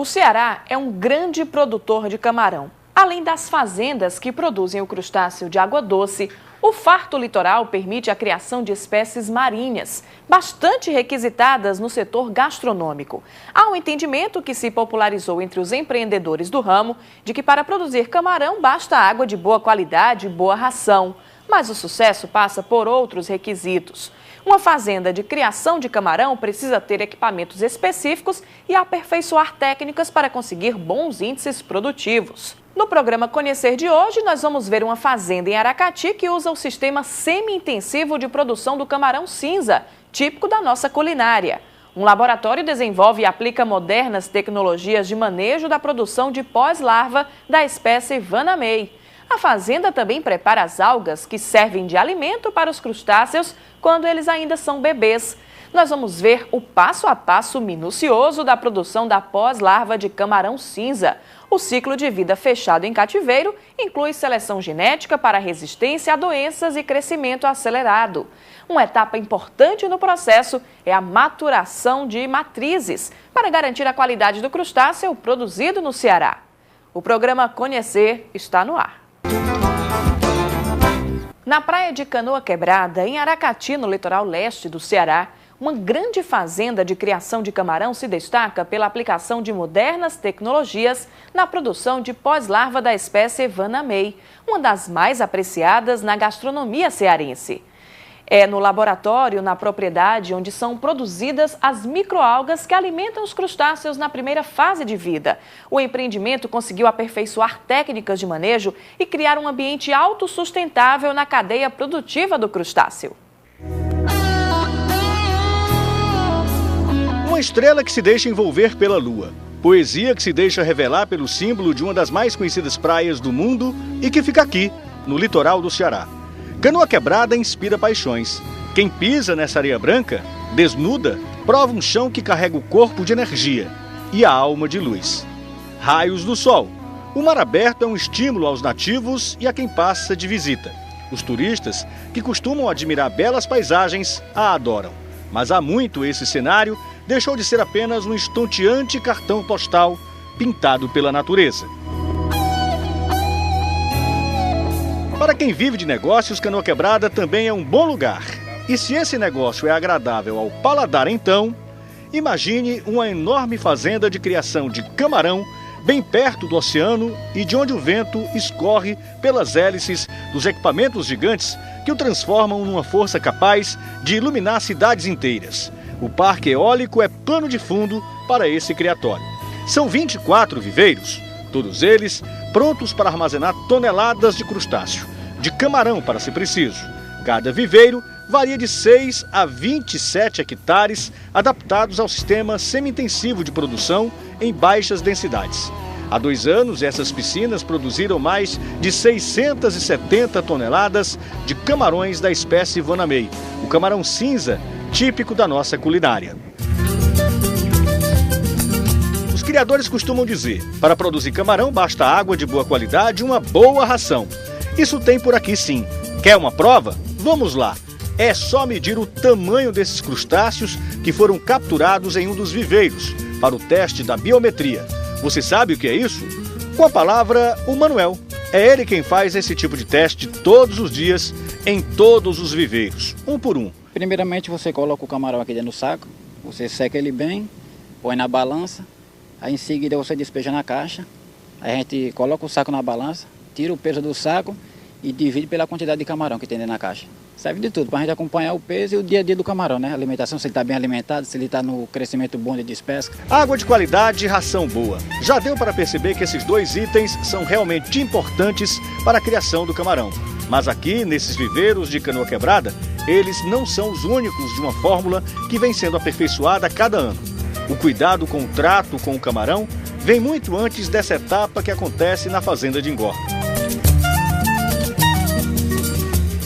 O Ceará é um grande produtor de camarão. Além das fazendas que produzem o crustáceo de água doce, o farto litoral permite a criação de espécies marinhas, bastante requisitadas no setor gastronômico. Há um entendimento que se popularizou entre os empreendedores do ramo de que para produzir camarão basta água de boa qualidade e boa ração. Mas o sucesso passa por outros requisitos. Uma fazenda de criação de camarão precisa ter equipamentos específicos e aperfeiçoar técnicas para conseguir bons índices produtivos. No programa Conhecer de hoje, nós vamos ver uma fazenda em Aracati que usa o sistema semi-intensivo de produção do camarão cinza, típico da nossa culinária. Um laboratório desenvolve e aplica modernas tecnologias de manejo da produção de pós-larva da espécie Vanamei. A fazenda também prepara as algas que servem de alimento para os crustáceos quando eles ainda são bebês. Nós vamos ver o passo a passo minucioso da produção da pós-larva de camarão cinza. O ciclo de vida fechado em cativeiro inclui seleção genética para resistência a doenças e crescimento acelerado. Uma etapa importante no processo é a maturação de matrizes, para garantir a qualidade do crustáceo produzido no Ceará. O programa Conhecer está no ar. Na praia de Canoa Quebrada, em Aracati, no litoral leste do Ceará, uma grande fazenda de criação de camarão se destaca pela aplicação de modernas tecnologias na produção de pós-larva da espécie Vanamei, uma das mais apreciadas na gastronomia cearense. É no laboratório, na propriedade, onde são produzidas as microalgas que alimentam os crustáceos na primeira fase de vida. O empreendimento conseguiu aperfeiçoar técnicas de manejo e criar um ambiente autossustentável na cadeia produtiva do crustáceo. Uma estrela que se deixa envolver pela lua. Poesia que se deixa revelar pelo símbolo de uma das mais conhecidas praias do mundo e que fica aqui, no litoral do Ceará. Canoa Quebrada inspira paixões. Quem pisa nessa areia branca, desnuda, prova um chão que carrega o corpo de energia e a alma de luz. Raios do sol. O mar aberto é um estímulo aos nativos e a quem passa de visita. Os turistas, que costumam admirar belas paisagens, a adoram. Mas há muito esse cenário deixou de ser apenas um estonteante cartão postal pintado pela natureza. Para quem vive de negócios, Canoa Quebrada também é um bom lugar. E se esse negócio é agradável ao paladar, então, imagine uma enorme fazenda de criação de camarão bem perto do oceano e de onde o vento escorre pelas hélices dos equipamentos gigantes que o transformam numa força capaz de iluminar cidades inteiras. O parque eólico é pano de fundo para esse criatório. São 24 viveiros, todos eles prontos para armazenar toneladas de crustáceo, de camarão para ser preciso. Cada viveiro varia de 6 a 27 hectares, adaptados ao sistema semi-intensivo de produção em baixas densidades. Há 2 anos, essas piscinas produziram mais de 670 toneladas de camarões da espécie Vanamei, o camarão cinza, típico da nossa culinária. Os criadores costumam dizer, para produzir camarão basta água de boa qualidade e uma boa ração. Isso tem por aqui sim. Quer uma prova? Vamos lá. É só medir o tamanho desses crustáceos que foram capturados em um dos viveiros para o teste da biometria. Você sabe o que é isso? Com a palavra, o Manuel. É ele quem faz esse tipo de teste todos os dias em todos os viveiros, um por um. Primeiramente você coloca o camarão aqui dentro do saco, você seca ele bem, põe na balança, aí em seguida você despeja na caixa, aí a gente coloca o saco na balança, tira o peso do saco e divide pela quantidade de camarão que tem dentro da caixa. Serve de tudo, para a gente acompanhar o peso e o dia a dia do camarão, né? A alimentação, se ele está bem alimentado, se ele está no crescimento bom de despesca. Água de qualidade e ração boa. Já deu para perceber que esses 2 itens são realmente importantes para a criação do camarão. Mas aqui, nesses viveiros de Canoa Quebrada, eles não são os únicos de uma fórmula que vem sendo aperfeiçoada a cada ano. O cuidado com o trato com o camarão vem muito antes dessa etapa que acontece na fazenda de engorda.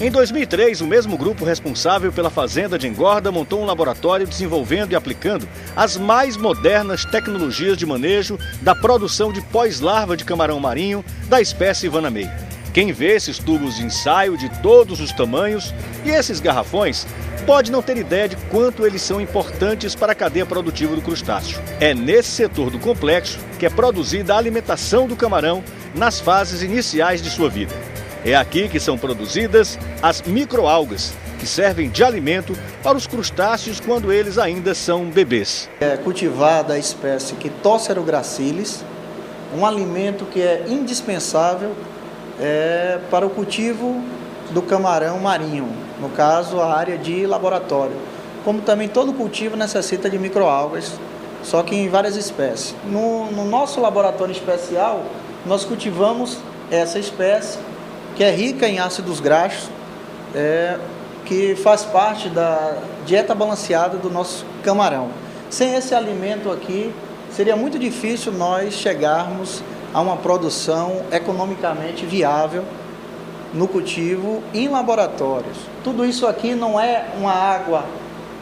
Em 2003, o mesmo grupo responsável pela fazenda de engorda montou um laboratório desenvolvendo e aplicando as mais modernas tecnologias de manejo da produção de pós-larva de camarão marinho da espécie Vanamei. Quem vê esses tubos de ensaio de todos os tamanhos e esses garrafões pode não ter ideia de quanto eles são importantes para a cadeia produtiva do crustáceo. É nesse setor do complexo que é produzida a alimentação do camarão nas fases iniciais de sua vida. É aqui que são produzidas as microalgas, que servem de alimento para os crustáceos quando eles ainda são bebês. É cultivada a espécie Quitocero gracilis, um alimento que é indispensável para o cultivo do camarão marinho, no caso a área de laboratório. Como também todo cultivo necessita de microalgas, só que em várias espécies. No nosso laboratório especial, nós cultivamos essa espécie, que é rica em ácidos graxos, que faz parte da dieta balanceada do nosso camarão. Sem esse alimento aqui, seria muito difícil nós chegarmos a uma produção economicamente viável no cultivo em laboratórios. Tudo isso aqui não é uma água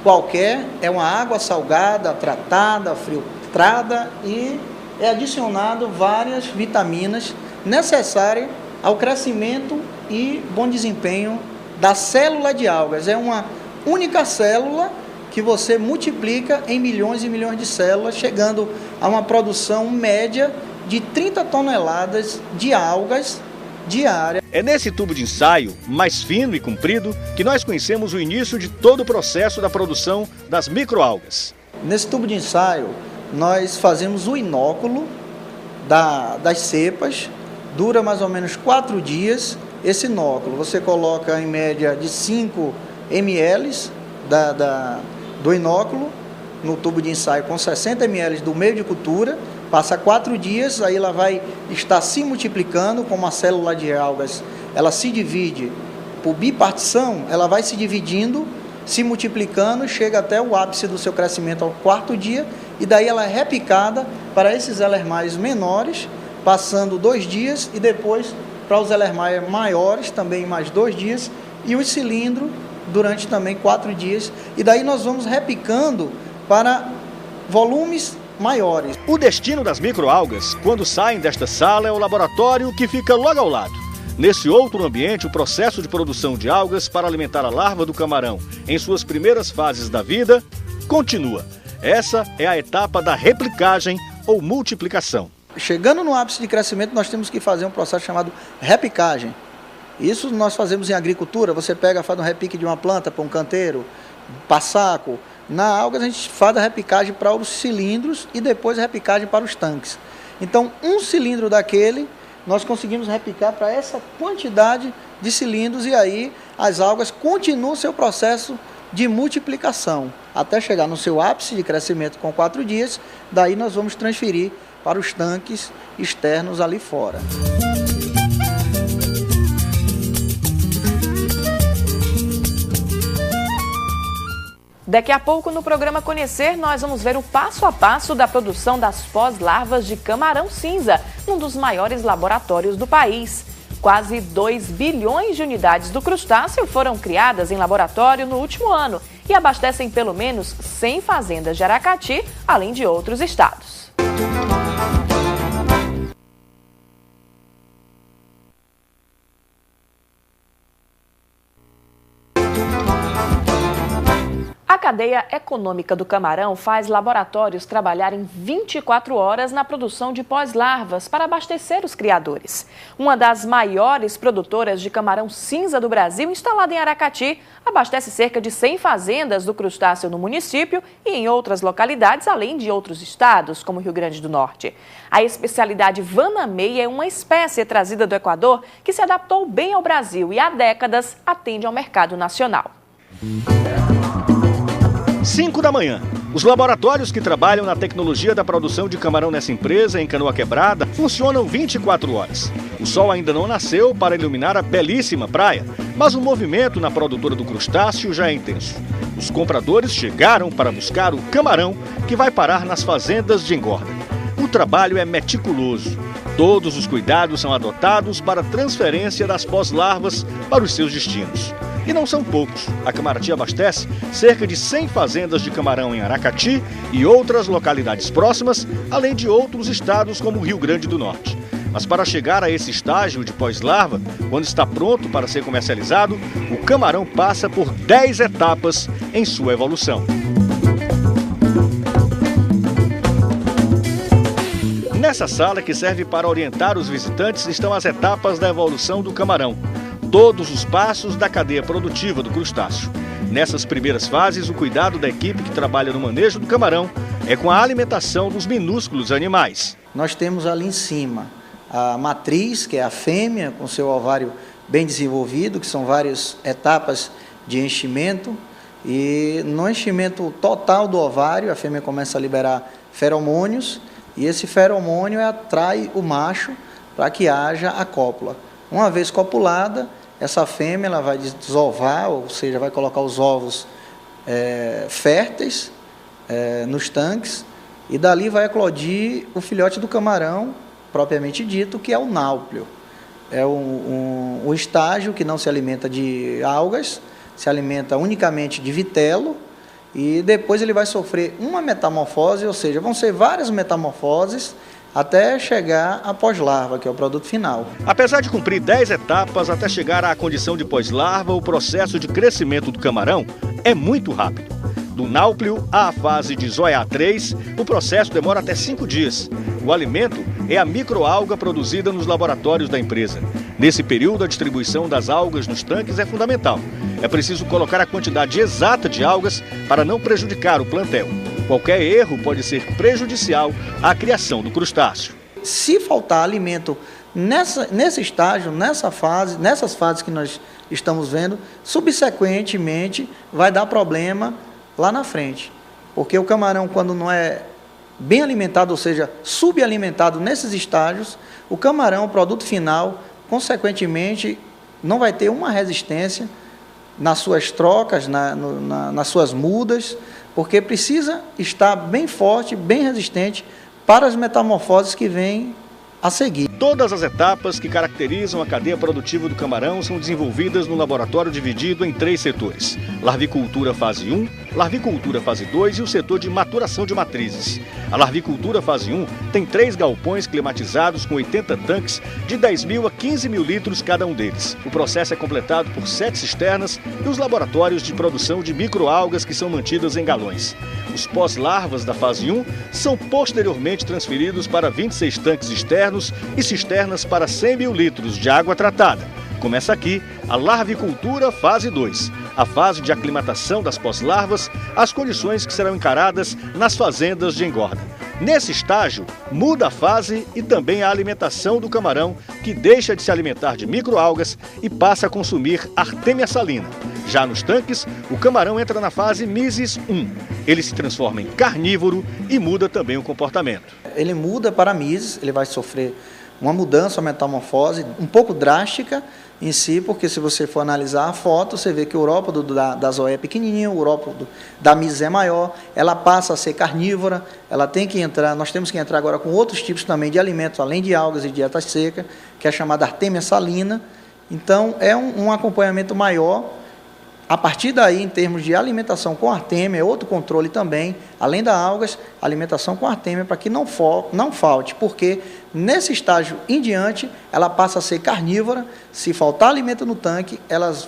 qualquer, é uma água salgada, tratada, filtrada e é adicionado várias vitaminas necessárias ao crescimento e bom desempenho da célula de algas. É uma única célula que você multiplica em milhões e milhões de células, chegando a uma produção média de 30 toneladas de algas diária. É nesse tubo de ensaio, mais fino e comprido, que nós conhecemos o início de todo o processo da produção das microalgas. Nesse tubo de ensaio, nós fazemos o inóculo das cepas, dura mais ou menos 4 dias. Esse inóculo você coloca em média de 5 ml do inóculo no tubo de ensaio com 60 ml do meio de cultura, passa 4 dias, aí ela vai estar se multiplicando, como a célula de algas, ela se divide por bipartição, ela vai se dividindo, se multiplicando, chega até o ápice do seu crescimento ao 4º dia, e daí ela é repicada para esses elermais menores, passando 2 dias, e depois para os elermais maiores, também mais 2 dias, e os cilindros durante também 4 dias, e daí nós vamos repicando para volumes maiores. O destino das microalgas, quando saem desta sala, é o laboratório que fica logo ao lado. Nesse outro ambiente, o processo de produção de algas para alimentar a larva do camarão em suas primeiras fases da vida continua. Essa é a etapa da replicagem ou multiplicação. Chegando no ápice de crescimento, nós temos que fazer um processo chamado repicagem. Isso nós fazemos em agricultura, você faz um repique de uma planta para um canteiro, para saco. Na alga a gente faz a repicagem para os cilindros e depois a repicagem para os tanques. Então, um cilindro daquele, nós conseguimos repicar para essa quantidade de cilindros e aí as algas continuam seu processo de multiplicação, até chegar no seu ápice de crescimento com 4 dias, daí nós vamos transferir para os tanques externos ali fora. Daqui a pouco, no programa Conhecer, nós vamos ver o passo a passo da produção das pós-larvas de camarão cinza, um dos maiores laboratórios do país. Quase 2 bilhões de unidades do crustáceo foram criadas em laboratório no último ano e abastecem pelo menos 100 fazendas de Aracati, além de outros estados. A cadeia econômica do camarão faz laboratórios trabalharem 24 horas na produção de pós-larvas para abastecer os criadores. Uma das maiores produtoras de camarão cinza do Brasil, instalada em Aracati, abastece cerca de 100 fazendas do crustáceo no município e em outras localidades, além de outros estados, como Rio Grande do Norte. A especialidade Vanamei é uma espécie trazida do Equador que se adaptou bem ao Brasil e há décadas atende ao mercado nacional. 5 da manhã. Os laboratórios que trabalham na tecnologia da produção de camarão nessa empresa, em Canoa Quebrada, funcionam 24 horas. O sol ainda não nasceu para iluminar a belíssima praia, mas o movimento na produtora do crustáceo já é intenso. Os compradores chegaram para buscar o camarão que vai parar nas fazendas de engorda. O trabalho é meticuloso. Todos os cuidados são adotados para a transferência das pós-larvas para os seus destinos. E não são poucos. A Camarati abastece cerca de 100 fazendas de camarão em Aracati e outras localidades próximas, além de outros estados como o Rio Grande do Norte. Mas para chegar a esse estágio de pós-larva, quando está pronto para ser comercializado, o camarão passa por 10 etapas em sua evolução. Nessa sala, que serve para orientar os visitantes, estão as etapas da evolução do camarão. Todos os passos da cadeia produtiva do crustáceo. Nessas primeiras fases, o cuidado da equipe que trabalha no manejo do camarão é com a alimentação dos minúsculos animais. Nós temos ali em cima a matriz, que é a fêmea, com seu ovário bem desenvolvido, que são várias etapas de enchimento. E no enchimento total do ovário, a fêmea começa a liberar feromônios, e esse feromônio atrai o macho para que haja a cópula. Uma vez copulada, essa fêmea ela vai desovar, ou seja, vai colocar os ovos férteis nos tanques, e dali vai eclodir o filhote do camarão, propriamente dito, que é o náuplio. É um estágio que não se alimenta de algas, se alimenta unicamente de vitelo, e depois ele vai sofrer uma metamorfose, ou seja, vão ser várias metamorfoses até chegar a pós-larva, que é o produto final. Apesar de cumprir 10 etapas até chegar à condição de pós-larva, o processo de crescimento do camarão é muito rápido. Do náuplio à fase de zoiar 3, o processo demora até 5 dias. O alimento é a microalga produzida nos laboratórios da empresa. Nesse período, a distribuição das algas nos tanques é fundamental. É preciso colocar a quantidade exata de algas para não prejudicar o plantel. Qualquer erro pode ser prejudicial à criação do crustáceo. Se faltar alimento nesse estágio, nessas fases que nós estamos vendo, subsequentemente vai dar problema lá na frente. Porque o camarão, quando não é bem alimentado, ou seja, subalimentado nesses estágios, o camarão, o produto final, consequentemente, não vai ter uma resistência nas suas trocas, nas suas mudas, porque precisa estar bem forte, bem resistente para as metamorfoses que vêm a seguir. Todas as etapas que caracterizam a cadeia produtiva do camarão são desenvolvidas no laboratório dividido em 3 setores: larvicultura fase 1, larvicultura fase 2 e o setor de maturação de matrizes. A larvicultura fase 1 tem 3 galpões climatizados com 80 tanques de 10 mil a 15 mil litros cada um deles. O processo é completado por 7 cisternas e os laboratórios de produção de microalgas que são mantidas em galões. Os pós-larvas da fase 1 são posteriormente transferidos para 26 tanques externos e cisternas para 100 mil litros de água tratada. Começa aqui a larvicultura fase 2, a fase de aclimatação das pós-larvas às condições que serão encaradas nas fazendas de engorda. Nesse estágio, muda a fase e também a alimentação do camarão, que deixa de se alimentar de microalgas e passa a consumir artêmia salina. Já nos tanques, o camarão entra na fase Mysis 1. Ele se transforma em carnívoro e muda também o comportamento. Ele muda para a Mysis, ele vai sofrer uma mudança, uma metamorfose um pouco drástica em si, porque se você for analisar a foto, você vê que o urópodo da zoea é pequenininho, o urópodo da Mysis é maior, ela passa a ser carnívora, ela tem que entrar, nós temos que entrar agora com outros tipos também de alimentos, além de algas e dieta seca, que é chamada artêmia salina. Então, é um acompanhamento maior. A partir daí, em termos de alimentação com artêmia, é outro controle também, além das algas, alimentação com artêmia para que não falte, porque nesse estágio em diante, ela passa a ser carnívora. Se faltar alimento no tanque,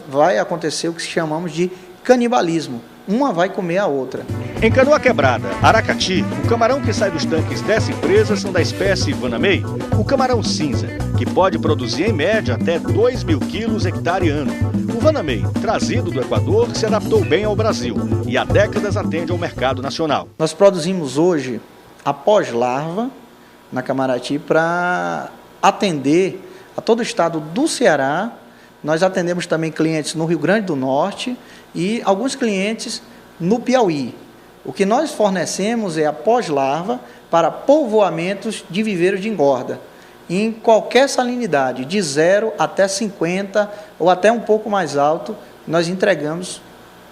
vai acontecer o que chamamos de canibalismo. Uma vai comer a outra. Em Canoa Quebrada, Aracati, o camarão que sai dos tanques dessa empresa são da espécie Vanamei, o camarão cinza, que pode produzir em média até 2.000 quilos hectare ano. O Vanamei, trazido do Equador, se adaptou bem ao Brasil e há décadas atende ao mercado nacional. Nós produzimos hoje a pós-larva na Camarati para atender a todo o estado do Ceará. Nós atendemos também clientes no Rio Grande do Norte e alguns clientes no Piauí. O que nós fornecemos é a pós-larva para povoamentos de viveiros de engorda, em qualquer salinidade, de 0 até 50 ou até um pouco mais alto, nós entregamos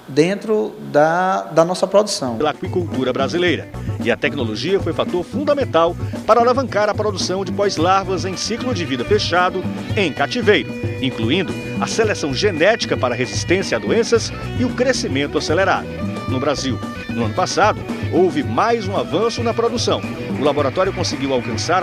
dentro da nossa produção. Pela aquicultura brasileira. E a tecnologia foi fator fundamental para alavancar a produção de pós-larvas em ciclo de vida fechado em cativeiro, incluindo a seleção genética para resistência a doenças e o crescimento acelerado. No Brasil, no ano passado, houve mais um avanço na produção. O laboratório conseguiu alcançar